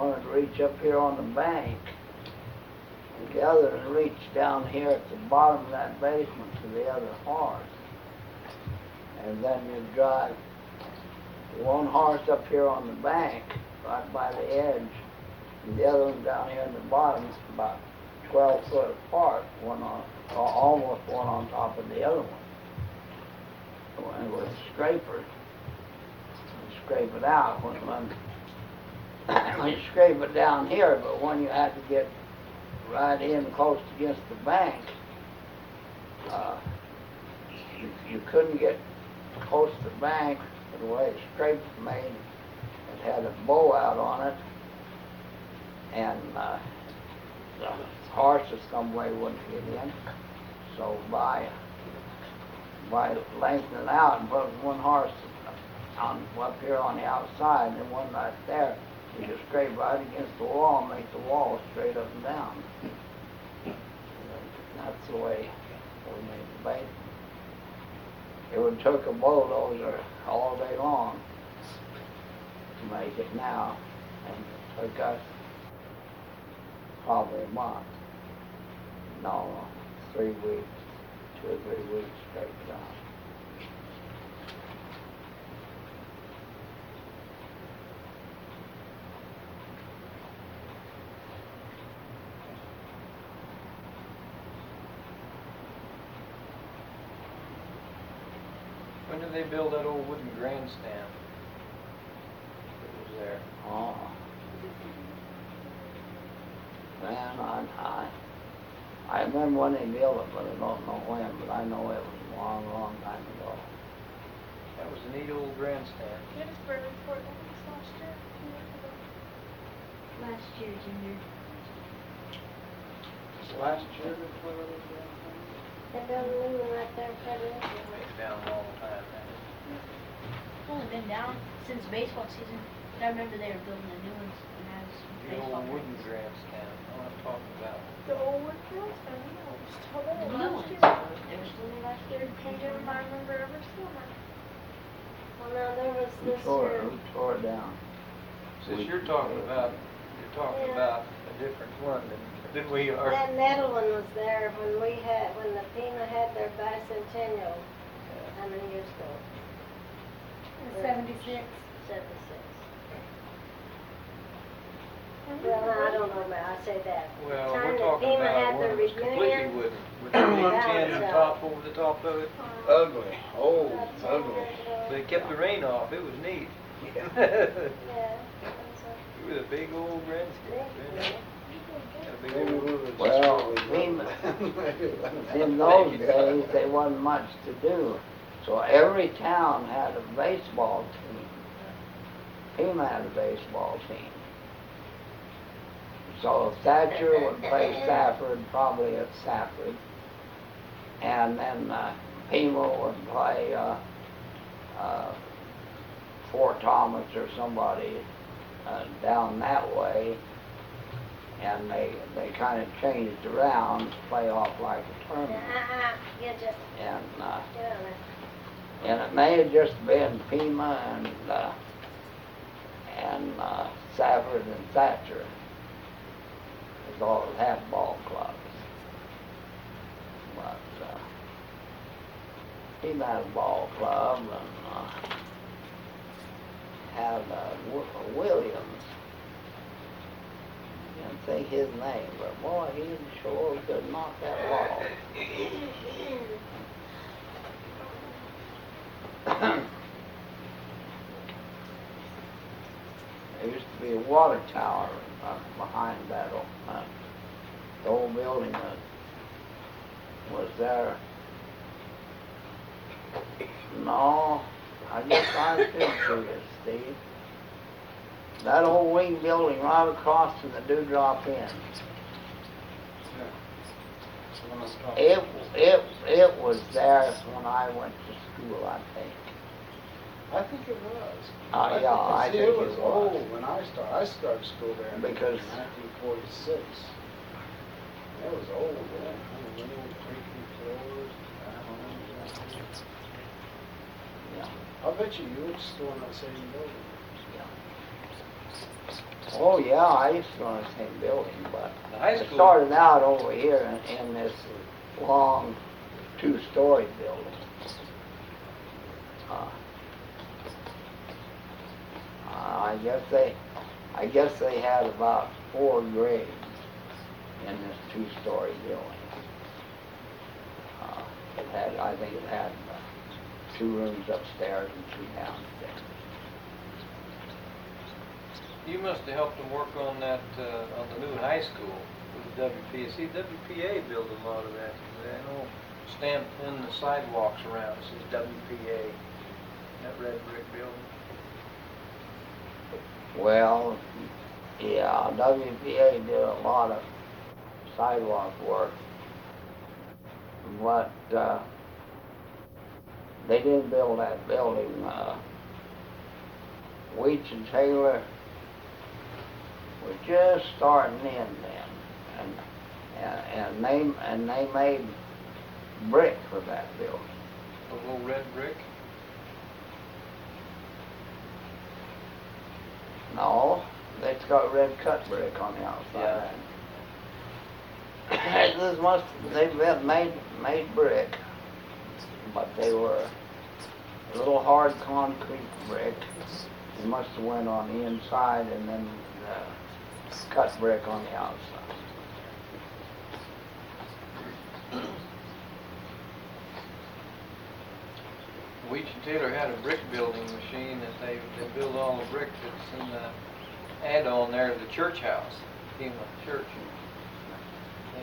one would reach up here on the bank, and the other would reach down here at the bottom of that basement to the other horse. And then you'd drive one horse up here on the bank, right by the edge, and the other one down here in the bottom, about 12 foot apart, almost one on top of the other one. And with a scraper, you scrape it out when you scrape it down here, but when you had to get right in close against the bank, you couldn't get close to the bank. The way the scrape was made, it had a bow out on it, and the horses some way wouldn't get in. So by lengthening it out and putting one horse up here on the outside and then one right there, you could scrape right against the wall and make the wall straight up and down. That's the way we made the basement. It would took a bulldozer all day long to make it now, and it took us probably a month. No, 3 weeks, 2 or 3 weeks straight down. When did they build that old wooden grandstand that was there? Oh. Man, I remember when they built it, but I don't know when, but I know it was a long, long time ago. That was a neat old grandstand. Gettysburg report, I think it's last year. Last year, Junior. Last year before the grandstand? That building new one right there in front of it. It's down a long time now. It's only been down since baseball season, but I remember they were building the new ones when I was The baseball. old wooden grandstand, what I'm talking about. The old wood house, I don't know, it was still there The new last ones. year. They were still there last year. I don't remember ever seeing that. Well, no, there was Who this tore year. it down? Since you're talking about Yeah. a different one than we are. That metal one was there when the FEMA had their bicentennial. How many years ago? 76. 76. Well, I don't know, but I say that. Well, Time we're that talking FEMA about had one their that was completely reunion. wooden, with the big tin Balance on out. top over the top of it. Ugly, old, About 10 ugly. years ago. They kept the rain off, it was neat. Yeah. It that's was a big old grandstand. Yeah. Had a big Maybe old- we were just Well, really in those days, there wasn't much to do. So every town had a baseball team. FEMA had a baseball team. So Thatcher would play Stafford, probably at Stafford. And then FEMA would play Fort Thomas or somebody down that way. And they kind of changed around to play off like a tournament. Get you. And Get on there. and it may have just been FEMA and Stafford and Thatcher. It's all half ball clubs. But FEMA had a ball club and had Williams. I can't think his name, but boy, he sure could knock that ball. There used to be a water tower behind that the old building that was there. No, I guess I did see it, Steve. That old wing building right across from the Dewdrop Inn. It was there when I went to school, I think. I think it was. Yeah, I See, think it was it was. old when I started. I started school there in Because- 1946. It was old then. Little creaky floors. Yeah. I bet you were still in that same building. Oh, yeah, I used to run the same building, but The high it school. started out over here in this long two-story building. I guess they had about 4 grades in this two-story building. I think it had 2 rooms upstairs and 2 downstairs. You must have helped them work on that, on the new high school with the WPA. See, WPA built a lot of that. They know stamped in the sidewalks around, it says WPA, that red brick building. Well, yeah, WPA did a lot of sidewalk work, but they didn't build that building. Weech and Taylor were just starting in then, and they made brick for that building. A little red brick. No, it's got red cut brick on the outside. They've made brick, but they were a little hard concrete brick. They must have went on the inside and then cut brick on the outside. Weech and Taylor had a brick building machine that they build all the brick that's in the add-on there to the church house, FEMA church.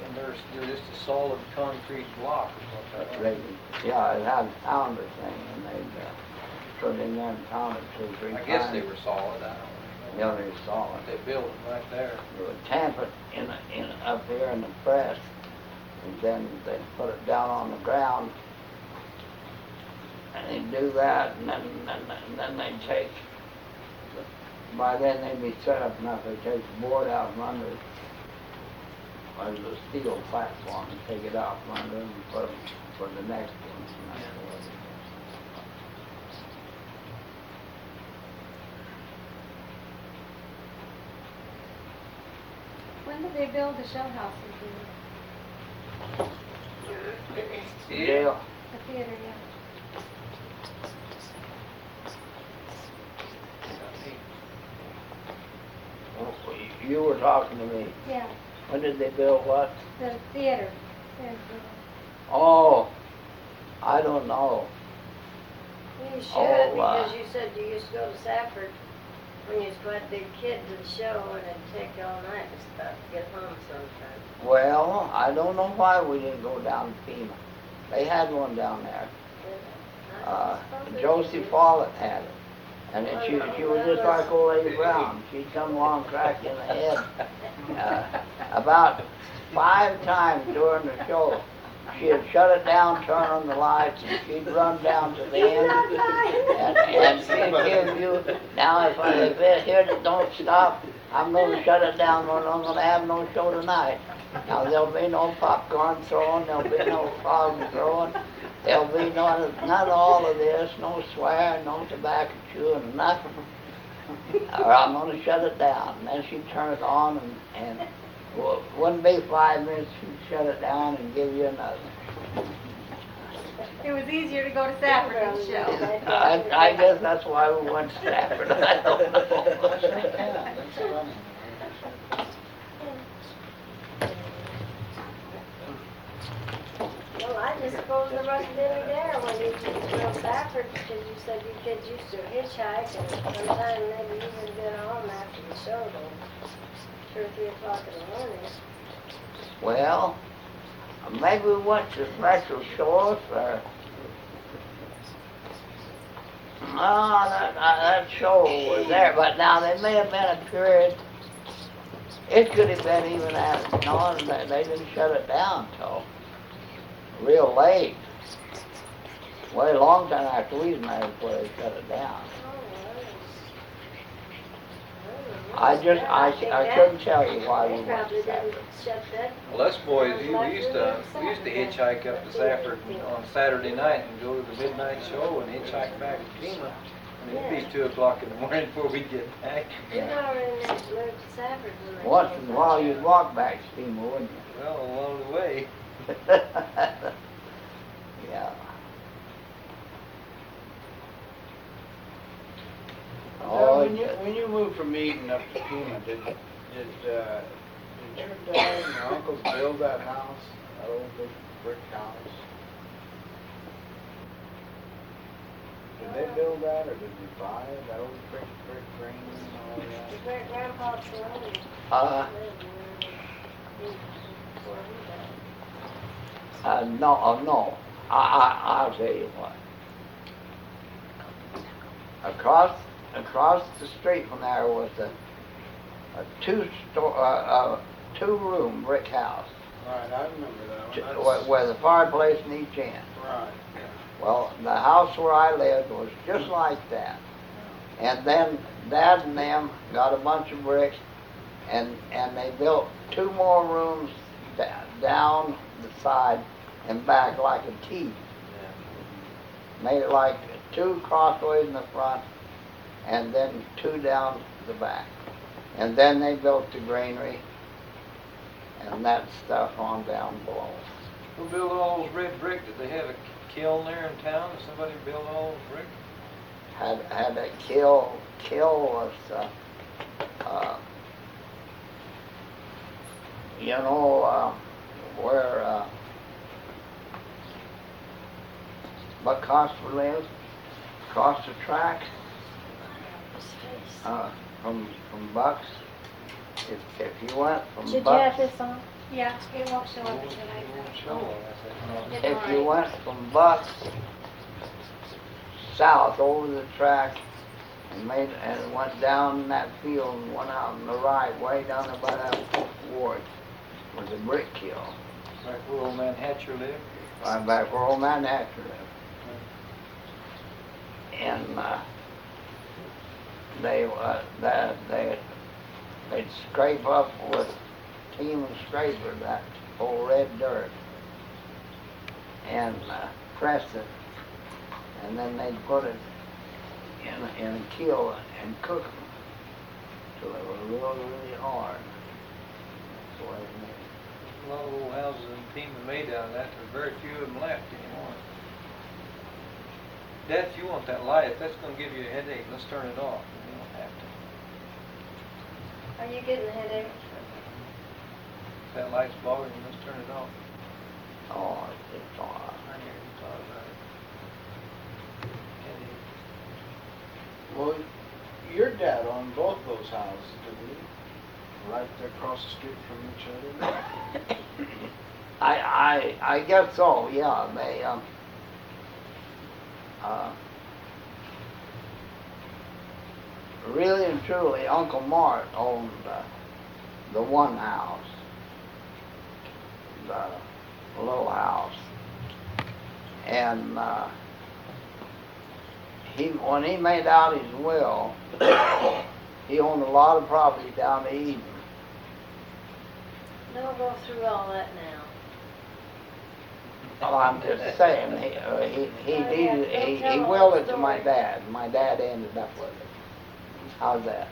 And they're just a solid concrete block is what that was. Yeah, it had a pounder thing, and they'd put it in there and pound it 2 or 3 times. I guess they were solid, I don't know. Yeah, they were solid. They built them right there. They would tamp it up here in the press, and then they'd put it down on the ground, and they'd do that, and then they'd take, by then they'd be set up enough, they'd take the board out from under the steel platform and take it out from under and put them for the next one. And that's the way it is. When did they build the show house in Jail. here? The theater, yeah. You were talking to me. Yeah, When did they build what? the theater. Oh, I don't know. You should, Oh, because you said you used to go to Safford when you used to have big kids at the show, and it'd take you all night and stuff to get home sometimes. Well, I don't know why we didn't go down to FEMA. They had one down there. Josie Follett had it. And she was just like old Lady Brown. She'd come along crack you in the head. About 5 times during the show, she'd shut it down, turn on the lights, and she'd run down to the end. And she'd give you, now if I hear it don't stop, I'm going to shut it down, or I'm going to have no show tonight. Now there'll be no popcorn throwing, there'll be no fog throwing. There'll be none of all of this, no swearing, no tobacco chewing, nothing. Or I'm going to shut it down. And then she'd turn it on, and well, it wouldn't be 5 minutes, she'd shut it down and give you another. It was easier to go to Safford than the show. I guess that's why we went to Stafford. I don't know. Well, I just suppose there wasn't any there when you used to go to Safford, because you said you kids used to hitchhike, and sometime maybe you would get home after the show, though, 2 or 3 o'clock in the morning. Well, maybe we went to special shows or... that show was there, but now there may have been a period, it could have been even after, they didn't shut it down till real late. Well, a long time after we was married before they shut it down. I couldn't tell you why we They went probably to Stafford. didn't shut that. Well, us boys, we used to hitchhike up to Safford on Saturday night and go to the midnight show and hitchhike back to FEMA. And it'd be 2 o'clock in the morning before we get back. You know, in that moved to Safford when they Once built in a that while you'd house. walk back steamer, wouldn't Well, along the way. you? Yeah. Now, when you moved from Eden up to Pima, did your dad and your uncles build that house, that old big brick house? Did they build that, or did you buy it? That old brick frame and all that? Your great grandpa Saline lived there before he died. No. I'll tell you what. Across the street from there was a two-room brick house. Right, I remember that one. With a fireplace in each end. Right, yeah. Well, the house where I lived was just like that. And then Dad and them got a bunch of bricks, and they built two more rooms down the side and back like a T. Made it like two crossways in the front, and then two down the back. And then they built the granary, and that stuff on down below. Who built all those red brick? Did they have a kiln there in town? Did somebody build all those brick? Had a kill was, where Buck Coster lives, across the track, from Buck's. If you went from Should you Buck's, have this on? Yeah, it won't show up Won't tonight. show on that. if you went from Buck's south over the track and went down that field and went out on the right, way down there by that ward, was a brick kiln. Right where old man Hatcher lived? Right back where old man Hatcher lived. And they'd scrape up with team and scraper that old red dirt and press it, and then they'd put it in a kiln and cook them till they were really hard. That's the way they made it. A lot of old houses in Pima made out of that. There's very few of them left anymore. Dad, if you want that light, if that's going to give you a headache, let's turn it off. You don't have to. Are you getting a headache? If that light's bothering you, let's turn it off. Oh, it's all right. I hear you talk about it. Headache. Well, your dad owned both those houses, didn't he? Right there across the street from each other? I guess so, yeah. They, really and truly, Uncle Mart owned the one house, the little house. And when he made out his will, he owned a lot of property down to Eden. Don't go through all that now. Well, I'm just saying, he willed it to my dad. My dad ended up with it. How's that?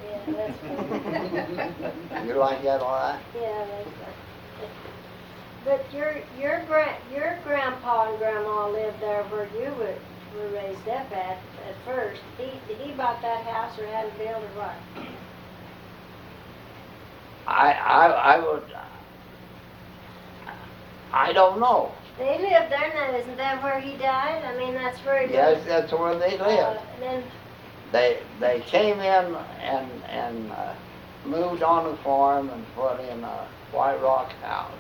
Yeah, that's good. You like that all right? Yeah, that's good. But your grandpa and grandma lived there where you were raised up at first. Did he bought that house or had it built or what? I don't know. They lived there now, isn't that where he died? I mean, that's where he Yes, lived. that's where they lived. Then They came in and moved on the farm and put in a White Rock house.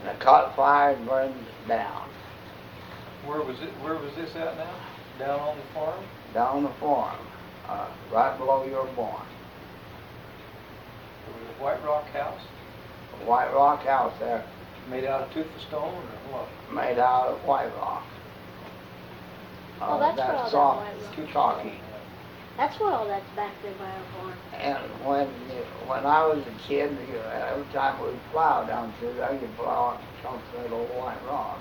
And it caught fire and burned it down. Where was it? Where was this at now? Down on the farm? Down on the farm, right below your barn. There was a White Rock house A White Rock house there, made out of tooth of stone or what? made out of white rock. Oh, that's where all that soft, white rock- chalky. that's where all that's back there by our farm. And when I was a kid, every time we plow down through there, you plow chunks of that old white rock.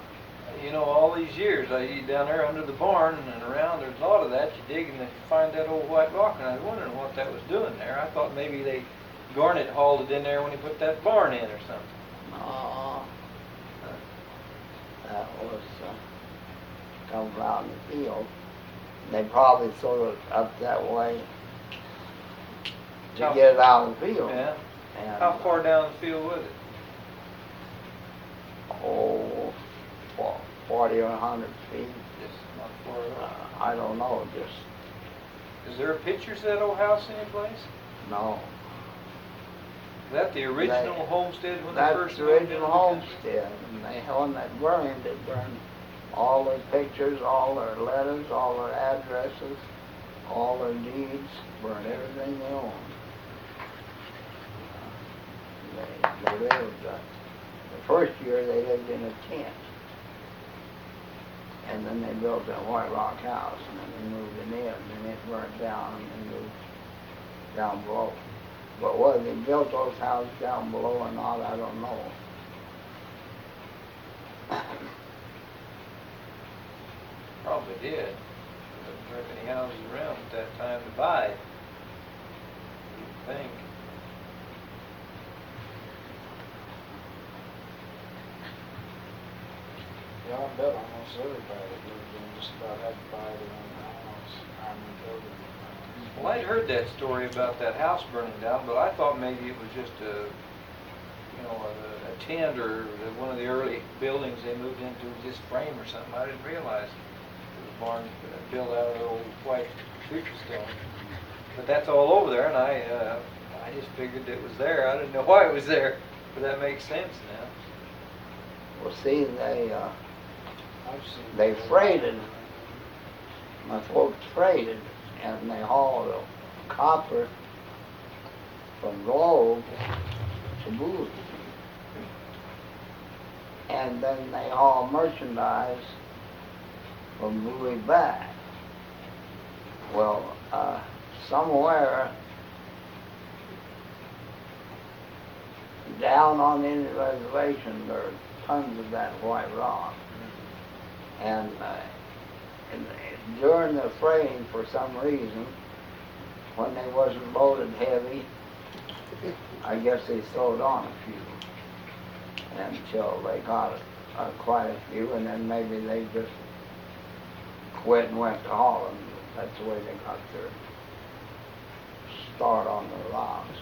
you know, all these years, I eat down there under the barn and around, there's a lot of that. You dig and you find that old white rock, and I was wondering what that was doing there. I thought maybe they Garnet hauled it in there when he put that barn in or something. No, that was come around the field. They probably threw it up that way to How- get it out of the field. Yeah. And, How far down the field was it? Oh, 40 or 100 feet. Just not far at all. I don't know, just, Is there a picture of that old house anyplace? no. Is that the original homestead when they That's first the moved original into homestead, and when they burned all their pictures, all their letters, all their addresses, all their deeds, burned everything they owned. They lived, the first year they lived in a tent, and then they built that White Rock house, and then they moved in it, and then it burned down, and they moved down below. But whether they built those houses down below or not, I don't know. Probably did. There weren't any houses around at that time to buy. You'd think. Yeah, I bet almost everybody that lived in just about had to buy their own house, I mean, building. Well, I'd heard that story about that house burning down, but I thought maybe it was just a, you know, a tent or one of the early buildings they moved into just frame or something. I didn't realize it was barn built out of the old white creeper stone. But that's all over there, and I just figured it was there. I didn't know why it was there, but that makes sense now. Well, see, I've seen. they freighted, my folks freighted, and they hauled copper from Globe to Bowie. And then they hauled merchandise from Bowie back. Well, somewhere down on the Indian reservation, there are tons of that white rock. And during the freighting, for some reason, when they wasn't loaded heavy, I guess they sewed on a few until they got quite a few, and then maybe they just quit and went to hauling. That's the way they got their start on the rocks.